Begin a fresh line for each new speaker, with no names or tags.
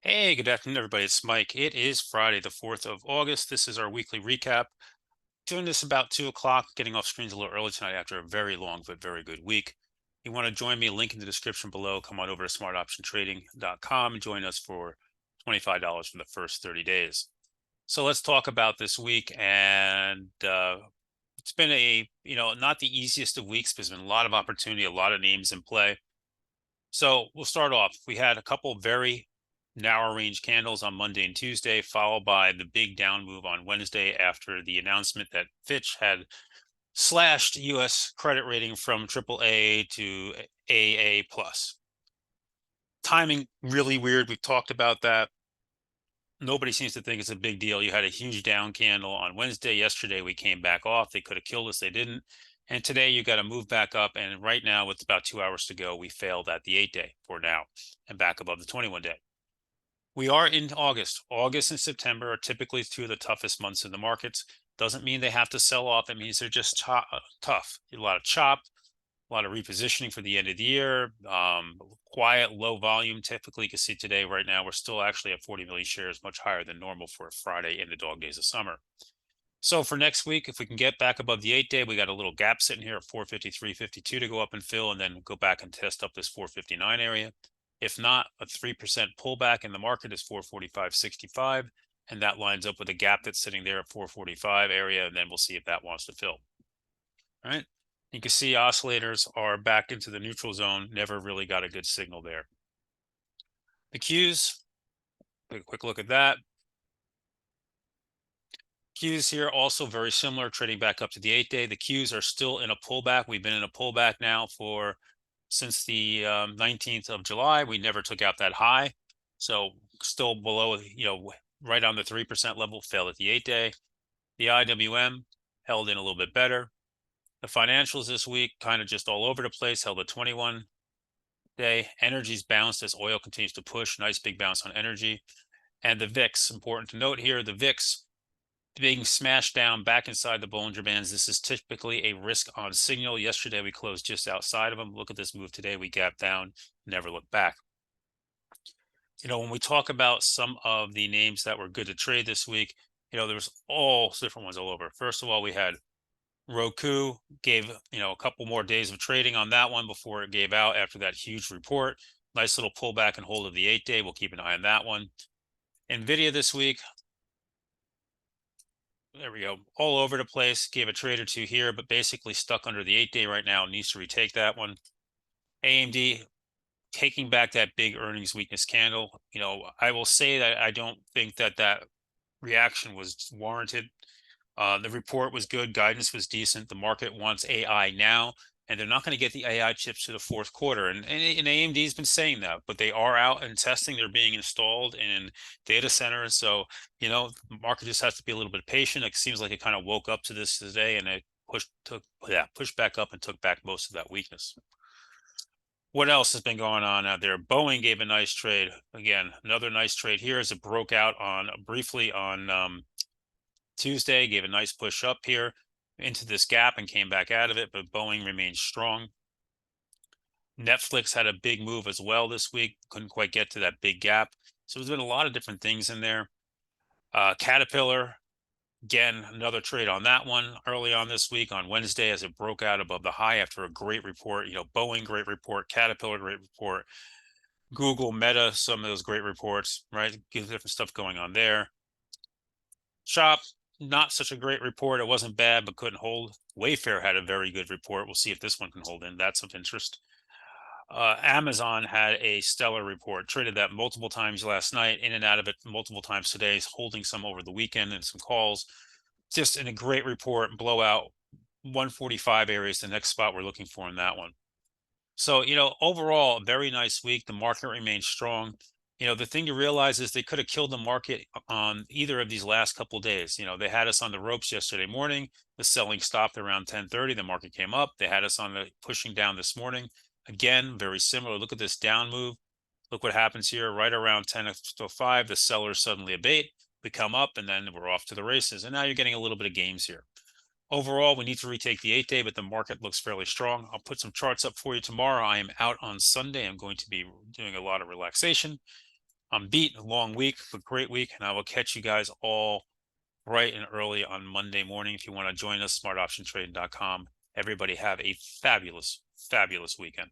Hey, good afternoon, everybody. It's Mike. It is Friday, the 4th of August. This is our weekly recap. Doing this about 2 o'clock, getting off screens a little early tonight after a very long but very good week. You want to join me, link in the description below. Come on over to smartoptiontrading.com and join us for $25 for the first 30 days. So let's talk about this week. And it's been not the easiest of weeks, but there's been a lot of opportunity, a lot of names in play. So we'll start off. We had a couple very narrow range candles on Monday and Tuesday, followed by the big down move on Wednesday after the announcement that Fitch had slashed U.S. credit rating from AAA to AA plus. Timing really weird. We've talked about that. Nobody seems to think it's a big deal. You had a huge down candle on Wednesday. Yesterday, we came back off. They could have killed us. They didn't. And today, you got to move back up. And right now, with about 2 hours to go, we failed at the 8-day for now and back above the 21-day. We are in August. August and September are typically two of the toughest months in the markets. Doesn't mean they have to sell off. It means they're just tough. A lot of chop, a lot of repositioning for the end of the year. Quiet, low volume. Typically, you can see today, right now, we're still actually at 40 million shares, much higher than normal for a Friday in the dog days of summer. So for next week, if we can get back above the 8-day, we got a little gap sitting here at 453.52 to go up and fill, and then go back and test up this 459 area. If not, a 3% pullback in the market is 445.65, and that lines up with a gap that's sitting there at 445 area, and then we'll see if that wants to fill. All right. You can see oscillators are back into the neutral zone. Never really got a good signal there. The Qs, take a quick look at that. Qs here also very similar, trading back up to the 8-day. The Qs are still in a pullback. We've been in a pullback now since the 19th of July. We never took out that high. So still below, right on the 3% level, failed at the 8-day. The IWM held in a little bit better. The financials this week kind of just all over the place, held a 21-day. Energy's bounced as oil continues to push. Nice big bounce on energy. And the VIX, important to note here, the VIX being smashed down back inside the Bollinger Bands. This is typically a risk on signal. Yesterday, we closed just outside of them. Look at this move today. We gapped down, never looked back. When we talk about some of the names that were good to trade this week, there was all different ones all over. First of all, we had Roku gave, a couple more days of trading on that one before it gave out after that huge report. Nice little pullback and hold of the 8-day. We'll keep an eye on that one. NVIDIA this week, there we go, all over the place. Gave a trade or two here, but basically stuck under the 8-day right now. Needs to retake that one. AMD taking back that big earnings weakness candle. I will say that I don't think that reaction was warranted. The report was good. Guidance was decent. The market wants AI now, and they're not going to get the AI chips to the fourth quarter. And AMD has been saying that, but they are out and testing. They're being installed in data centers. So, the market just has to be a little bit patient. It seems like it kind of woke up to this today, and it pushed back up and took back most of that weakness. What else has been going on out there? Boeing gave a nice trade. Again, another nice trade here as it broke out briefly on Tuesday, gave a nice push up here into this gap and came back out of it, but Boeing remains strong. Netflix had a big move as well this week. Couldn't quite get to that big gap. So there's been a lot of different things in there. Caterpillar, again, another trade on that one early on this week on Wednesday as it broke out above the high after a great report. Boeing, great report. Caterpillar, great report. Google, Meta, some of those great reports, right? Different stuff going on there. Shop, not such a great report. It wasn't bad, but couldn't hold. Wayfair had a very good report. We'll see if this one can hold in. That's of interest. Amazon had a stellar report. Traded that multiple times last night, in and out of it multiple times today, holding some over the weekend and some calls. Just in a great report, blowout. 145 areas, the next spot we're looking for in that one. So, overall, a very nice week. The market remains strong. The thing to realize is they could have killed the market on either of these last couple of days. They had us on the ropes yesterday morning. The selling stopped around 10:30. The market came up. They had us on the pushing down this morning. Again, very similar. Look at this down move. Look what happens here right around 10:05. The sellers suddenly abate. We come up, and then we're off to the races. And now you're getting a little bit of games here. Overall, we need to retake the 8-day, but the market looks fairly strong. I'll put some charts up for you tomorrow. I am out on Sunday. I'm going to be doing a lot of relaxation. I'm beat, a long week, but great week, and I will catch you guys all bright and early on Monday morning. If you want to join us, smartoptiontrading.com. Everybody have a fabulous, fabulous weekend.